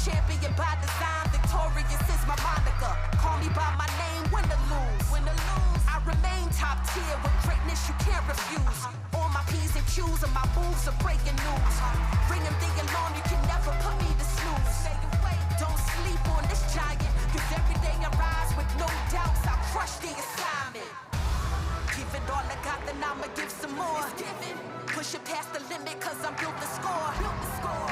Champion by design, victorious is my moniker. Call me by my name, win or lose. I remain top tier with greatness you can't refuse. All my P's and Q's and my moves are breaking news. Ringing the alarm, you can never put me to snooze. Don't sleep on this giant, cause every day I rise with no doubts, I crush the assignment. Give it all I got, then I'ma give some more. Push it past the limit, cause I'm built to score.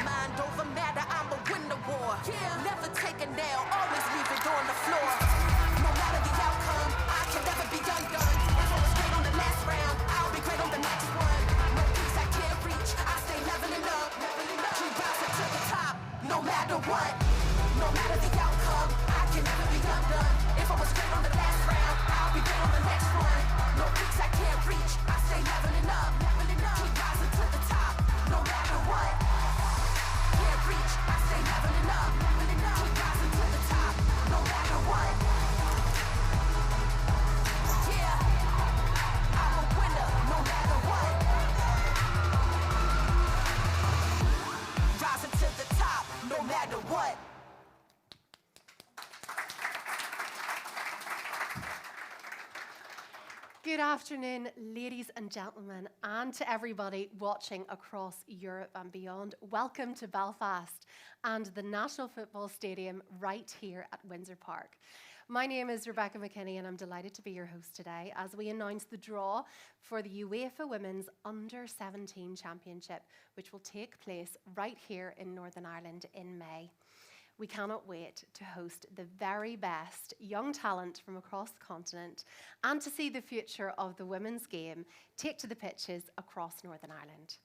Mind over matter, I'ma win the war. Never take a nail, always leave it on the floor. No matter the outcome, I can never be undone. If I was great on the last round, I'll be great on the next one. No peace I can't reach, I stay leveling up. Keep rising to the top, no matter what. No matter the outcome, I can never be undone. If I was great on the last round, I'll be great on the next one. No peaks I can't reach, I stay leveling up. Keep rising to the top, no matter what. Can't reach, I stay leveling up. Keep rising to the top, no matter what. Yeah, I'm a winner, no matter what. Rising to the top, no matter what. Good afternoon, ladies and gentlemen, and to everybody watching across Europe and beyond. Welcome to Belfast and the National Football Stadium right here at Windsor Park. My name is Rebecca McKinney and I'm delighted to be your host today as we announce the draw for the UEFA Women's Under-17 Championship, which will take place right here in Northern Ireland in May. We cannot wait to host the very best young talent from across the continent and to see the future of the women's game take to the pitches across Northern Ireland.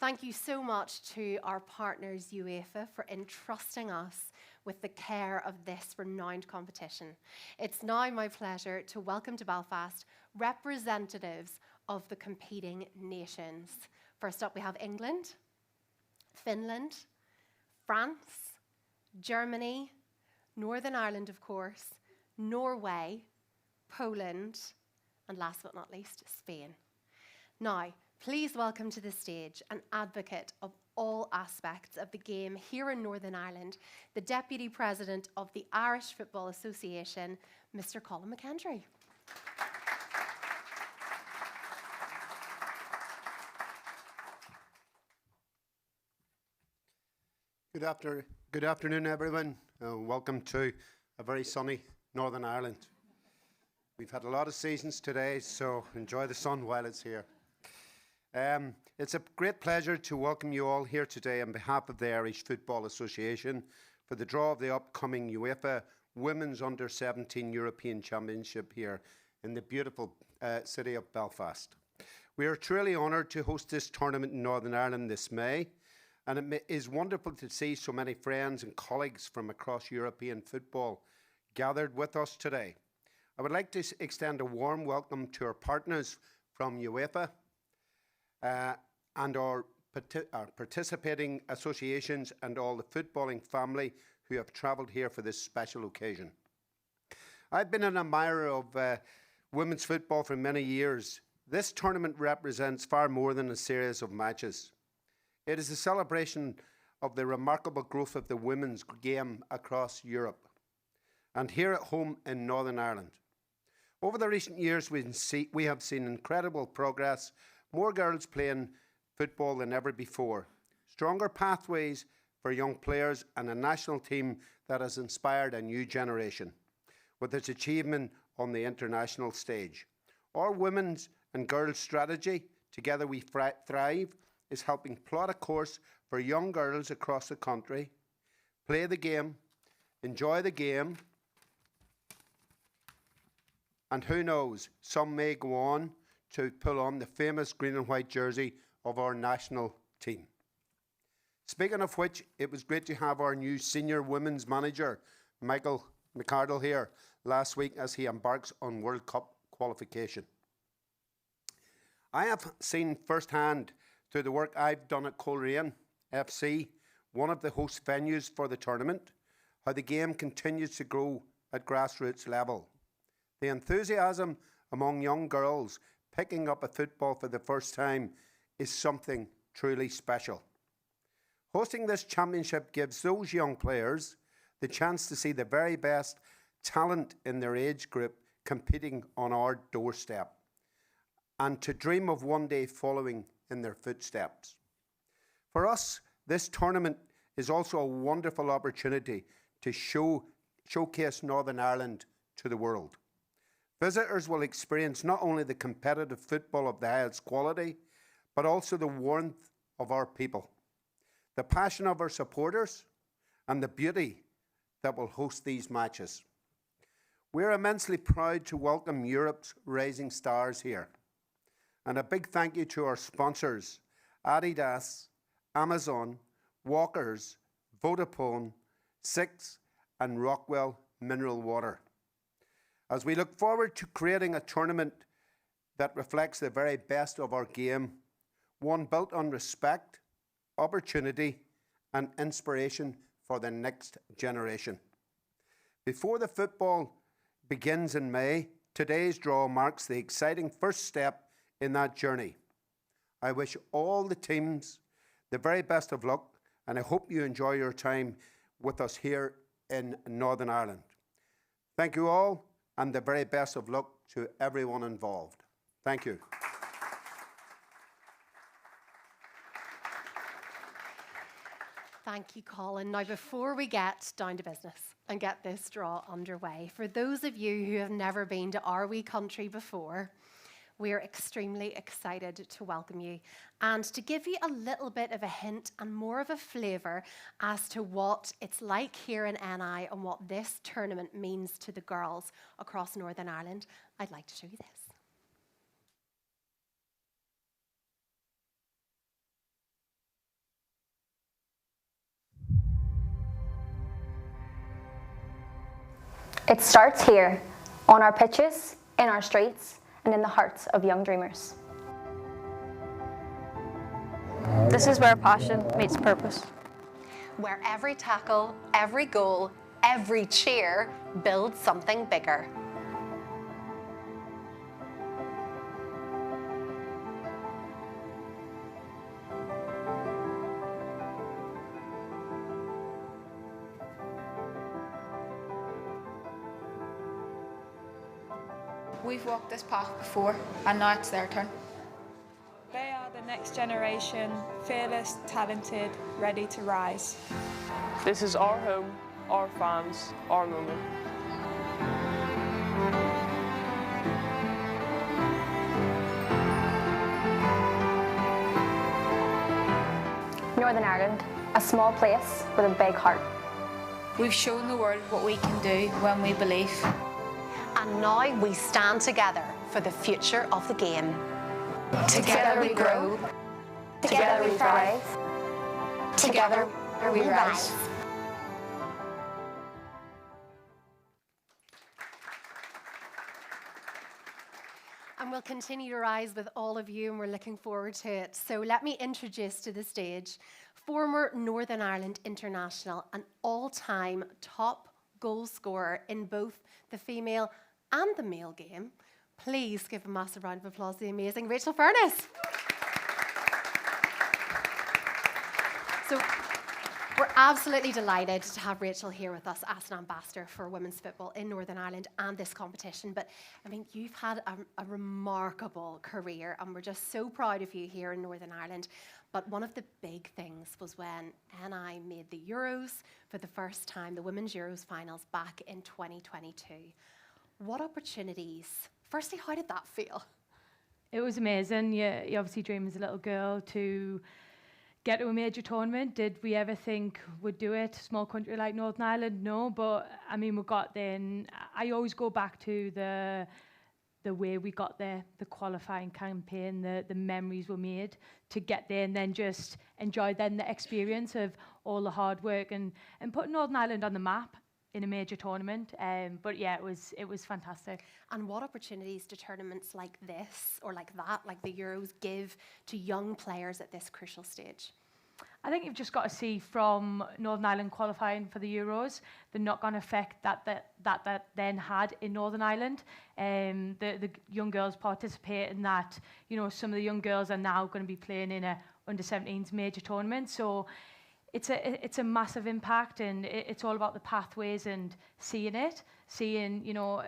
Thank you so much to our partners UEFA for entrusting us with the care of this renowned competition. It's now my pleasure to welcome to Belfast representatives of the competing nations. First up we have England, Finland, France, Germany, Northern Ireland, of course, Norway, Poland, and last but not least, Spain. Now, please welcome to the stage an advocate of all aspects of the game here in Northern Ireland, the Deputy President of the Irish Football Association, Mr. Colin McKendry. Good afternoon, everyone. Welcome to a very sunny Northern Ireland. We've had a lot of seasons today, so enjoy the sun while it's here. It's a great pleasure to welcome you all here today on behalf of the Irish Football Association for the draw of the upcoming UEFA Women's Under-17 European Championship here in the beautiful city of Belfast. We are truly honoured to host this tournament in Northern Ireland this May. And it is wonderful to see so many friends and colleagues from across European football gathered with us today. I would like to extend a warm welcome to our partners from UEFA and our participating associations and all the footballing family who have travelled here for this special occasion. I've been an admirer of women's football for many years. This tournament represents far more than a series of matches. It is a celebration of the remarkable growth of the women's game across Europe and here at home in Northern Ireland. Over the recent years, we have seen incredible progress, more girls playing football than ever before, stronger pathways for young players and a national team that has inspired a new generation with its achievement on the international stage. Our women's and girls' strategy, Together We Thrive, is helping plot a course for young girls across the country, play the game, enjoy the game, and who knows, some may go on to pull on the famous green and white jersey of our national team. Speaking of which, it was great to have our new senior women's manager, Michael McArdle, here last week as he embarks on World Cup qualification. I have seen firsthand through the work I've done at Coleraine FC, one of the host venues for the tournament, how the game continues to grow at grassroots level. The enthusiasm among young girls picking up a football for the first time is something truly special. Hosting this championship gives those young players the chance to see the very best talent in their age group competing on our doorstep and to dream of one day following in their footsteps. For us, this tournament is also a wonderful opportunity to showcase Northern Ireland to the world. Visitors will experience not only the competitive football of the highest quality, but also the warmth of our people, the passion of our supporters, and the beauty that will host these matches. We're immensely proud to welcome Europe's rising stars here. And a big thank you to our sponsors, Adidas, Amazon, Walkers, Vodafone, Six, and Rockwell Mineral Water. As we look forward to creating a tournament that reflects the very best of our game, one built on respect, opportunity, and inspiration for the next generation. Before the football begins in May, today's draw marks the exciting first step in that journey. I wish all the teams the very best of luck, and I hope you enjoy your time with us here in Northern Ireland. Thank you all, and the very best of luck to everyone involved. Thank you. Thank you, Colin. Now, before we get down to business and get this draw underway, for those of you who have never been to our wee country before, we're extremely excited to welcome you and to give you a little bit of a hint and more of a flavour as to what it's like here in NI and what this tournament means to the girls across Northern Ireland. I'd like to show you this. It starts here, on our pitches, in our streets, and in the hearts of young dreamers. This is where passion meets purpose. Where every tackle, every goal, every cheer builds something bigger. We've walked this path before, and now it's their turn. They are the next generation, fearless, talented, ready to rise. This is our home, our fans, our moment. Northern Ireland, a small place with a big heart. We've shown the world what we can do when we believe. And now we stand together for the future of the game. Together we grow. Together we thrive. Together we rise. And we'll continue to rise with all of you, and we're looking forward to it. So let me introduce to the stage former Northern Ireland international and all-time top goal scorer in both the female and the male game. Please give a massive round of applause to the amazing Rachel Furness. So we're absolutely delighted to have Rachel here with us as an ambassador for women's football in Northern Ireland and this competition. But I mean, you've had a remarkable career, and we're just so proud of you here in Northern Ireland. But one of the big things was when NI made the Euros for the first time, the Women's Euros finals back in 2022. What opportunities? Firstly, how did that feel? It was amazing. You obviously dream as a little girl to get to a major tournament. Did we ever think we'd do it? Small country like Northern Ireland? No, but I mean, we got there, and I always go back to the way we got there, the qualifying campaign, the memories were made to get there, and then just enjoy then the experience of all the hard work and putting Northern Ireland on the map in a major tournament. But yeah, it was fantastic. And what opportunities do tournaments like this or like that, like the Euros, give to young players at this crucial stage? I think you've just got to see from Northern Ireland qualifying for the Euros the knock-on effect that then had in Northern Ireland. The young girls participate in that. You know, some of the young girls are now going to be playing in a Under-17s major tournament. So it's a massive impact, and it's all about the pathways and seeing, you know,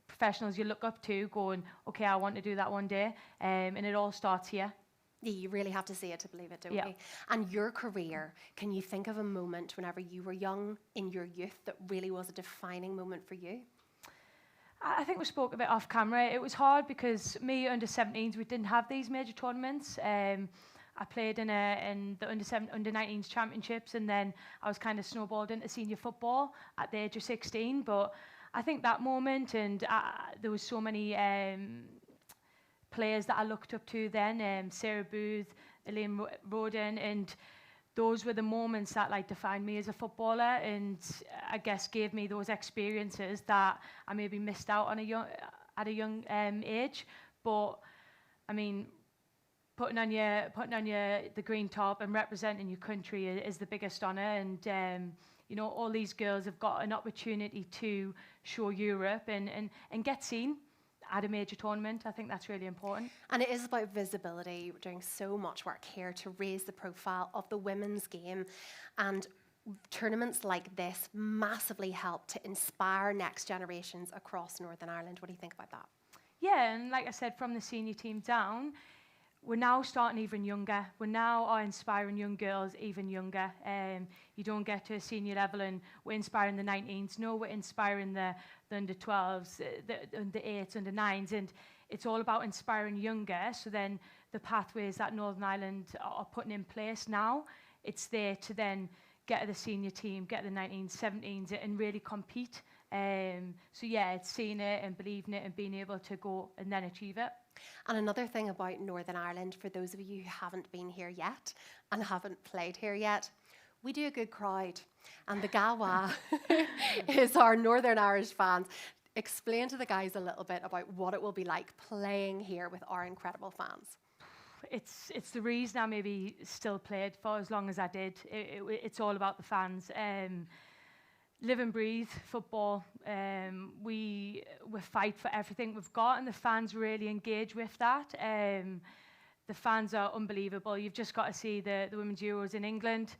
professionals you look up to going, okay, I want to do that one day, and it all starts here. Yeah, you really have to see it to believe it, don't Yeah. we? And your career, can you think of a moment whenever you were young in your youth that really was a defining moment for you? I think we spoke a bit off camera. It was hard because me, under-17s, we didn't have these major tournaments. I played in the under-19s championships, and then I was kind of snowballed into senior football at the age of 16. But I think that moment, and there was so many players that I looked up to then, Sarah Booth, Elaine Roden, and those were the moments that like defined me as a footballer, and I guess gave me those experiences that I maybe missed out on at a young age. But I mean, putting on the green top and representing your country is the biggest honour, and you know, all these girls have got an opportunity to show Europe and get seen at a major tournament. I think that's really important. And it is about visibility. We're doing so much work here to raise the profile of the women's game, and tournaments like this massively help to inspire next generations across Northern Ireland. What do you think about that? Yeah, and like I said, from the senior team down, we're now starting even younger. We now are inspiring young girls even younger. You don't get to a senior level and we're inspiring the 19s. No, we're inspiring the under-12s, the under-8s, under-9s, and it's all about inspiring younger. So then the pathways that Northern Ireland are putting in place now, it's there to then get to the senior team, get the 19s, 17s, and really compete. So yeah, it's seeing it and believing it and being able to go and then achieve it. And another thing about Northern Ireland, for those of you who haven't been here yet and haven't played here yet, we do a good crowd. And the Gawa is our Northern Irish fans. Explain to the guys a little bit about what it will be like playing here with our incredible fans. It's the reason I maybe still played for as long as I did. It's all about the fans. Live and breathe football. We fight for everything we've got, and the fans really engage with that. The fans are unbelievable. You've just got to see the Women's Euros in England.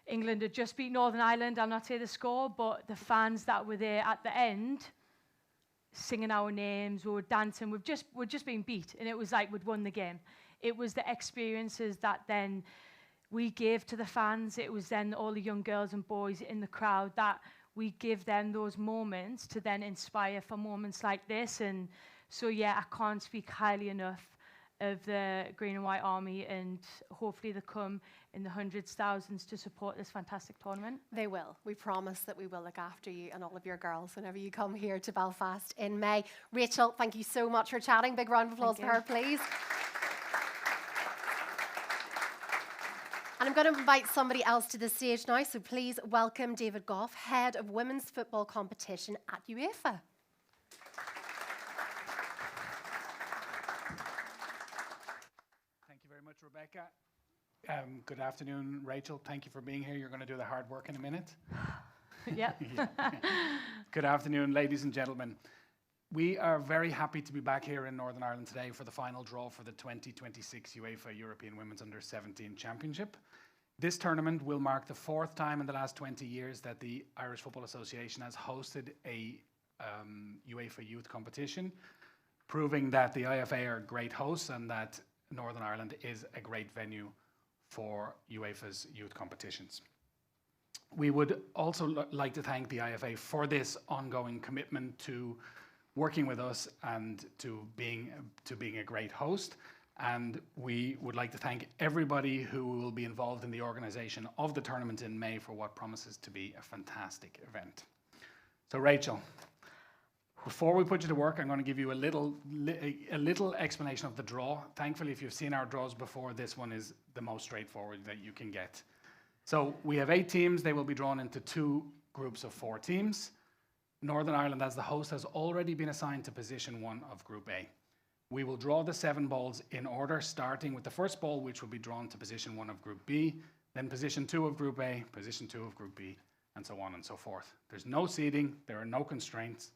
England had just beat Northern Ireland. I'll not say the score, but the fans that were there at the end, singing our names, we were dancing. We'd just been beat, and it was like we'd won the game. It was the experiences that then we gave to the fans. It was then all the young girls and boys in the crowd that we give them those moments to then inspire for moments like this. And so, yeah, I can't speak highly enough of the Green and White Army, and hopefully they come in the hundreds, thousands to support this fantastic tournament. They will. We promise that we will look after you and all of your girls whenever you come here to Belfast in May. Rachel, thank you so much for chatting. Big round of applause for her, please. And I'm going to invite somebody else to the stage now, so please welcome David Goff, Head of Women's Football Competition at UEFA. Thank you very much, Rebecca. Good afternoon, Rachel. Thank you for being here. You're going to do the hard work in a minute. Yeah. Good afternoon, ladies and gentlemen. We are very happy to be back here in Northern Ireland today for the final draw for the 2026 UEFA European Women's Under-17 Championship. This tournament will mark the fourth time in the last 20 years that the Irish Football Association has hosted a UEFA youth competition, proving that the IFA are great hosts and that Northern Ireland is a great venue for UEFA's youth competitions. We would also like to thank the IFA for this ongoing commitment to working with us and to being a great host. And we would like to thank everybody who will be involved in the organisation of the tournament in May for what promises to be a fantastic event. So Rachel, before we put you to work, I'm going to give you a little explanation of the draw. Thankfully, if you've seen our draws before, this one is the most straightforward that you can get. So we have 8 teams. They will be drawn into 2 groups of 4 teams. Northern Ireland, as the host, has already been assigned to position 1 of Group A. We will draw the 7 balls in order, starting with the first ball, which will be drawn to position 1 of Group B, then position 2 of Group A, position 2 of Group B, and so on and so forth. There's no seeding, there are no constraints.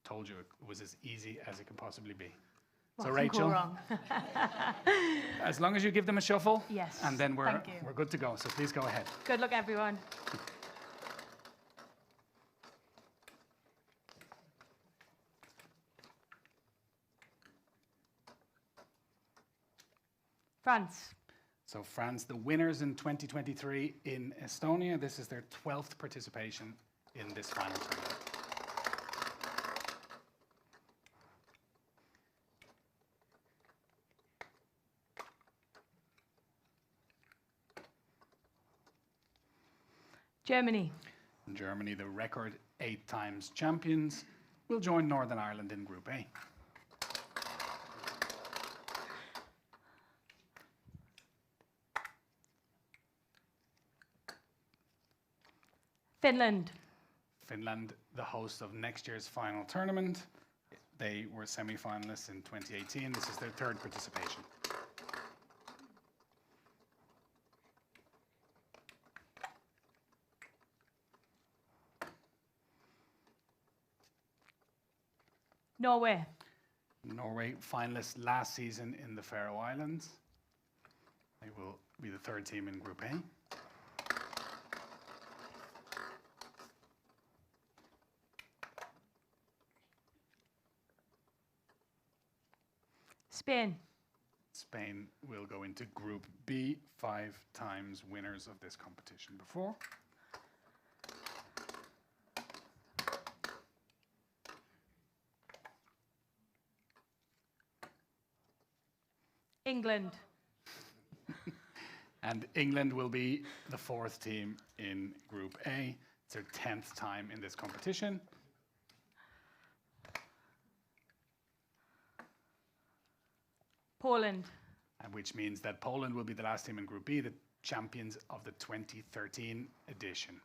Told you it was as easy as it could possibly be. So What can go Rachel, wrong? as long as you give them a shuffle, Yes, and then we're thank you. good to go. So please go ahead. Good luck, everyone. France. So France, the winners in 2023 in Estonia. This is their 12th participation in this final tournament. Germany. Germany, the record 8 times champions, will join Northern Ireland in Group A. Finland. Finland, the host of next year's final tournament. They were semi-finalists in 2018. This is their 3rd participation. Norway. Norway, finalists last season in the Faroe Islands. They will be the 3rd team in Group A. Spain. Spain will go into Group B, 5 times winners of this competition before. England. And England will be the 4th team in Group A. It's their 10th time in this competition. Poland. And which means that Poland will be the last team in Group B, the champions of the 2013 edition.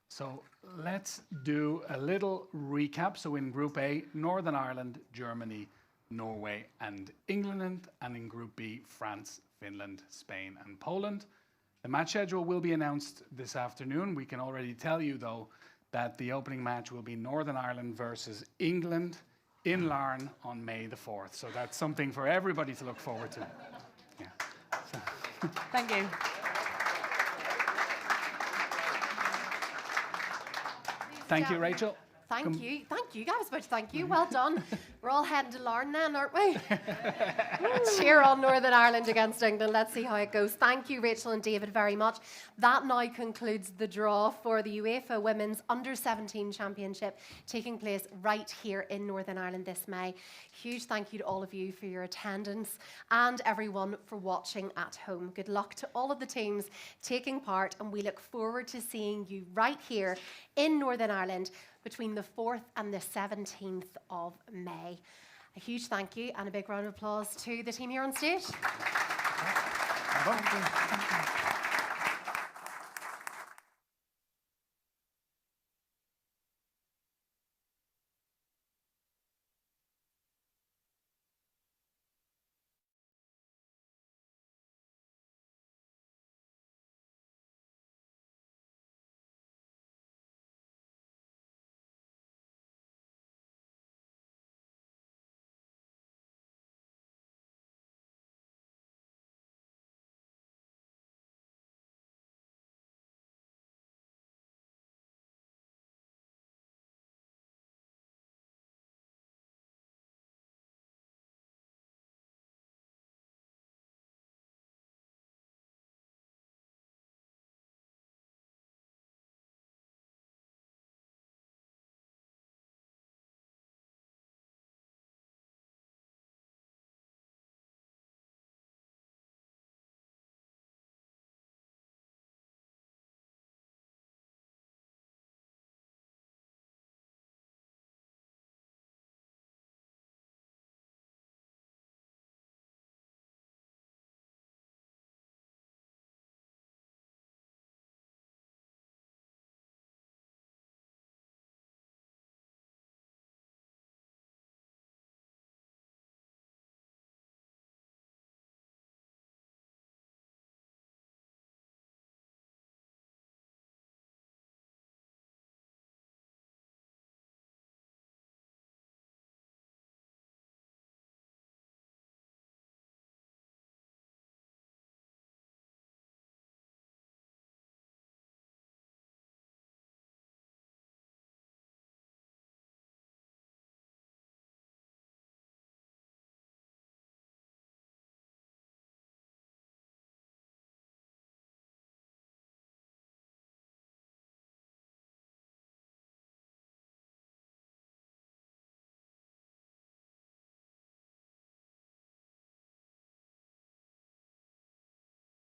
So let's do a little recap. So in Group A, Northern Ireland, Germany, Norway and England, and in Group B, France, Finland, Spain and Poland. The match schedule will be announced this afternoon. We can already tell you, though, that the opening match will be Northern Ireland versus England in Larne on May the 4th. So that's something for everybody to look forward to. Yeah. Thank you. Thank you, Rachel. Thank you. Thank you, guys. But thank you. Well done. We're all heading to Larne then, aren't we? Cheer on Northern Ireland against England. Let's see how it goes. Thank you, Rachel and David, very much. That now concludes the draw for the UEFA Women's Under-17 Championship taking place right here in Northern Ireland this May. Huge thank you to all of you for your attendance and everyone for watching at home. Good luck to all of the teams taking part, and we look forward to seeing you right here in Northern Ireland between the 4th and the 17th of May. A huge thank you and a big round of applause to the team here on stage. Thank you.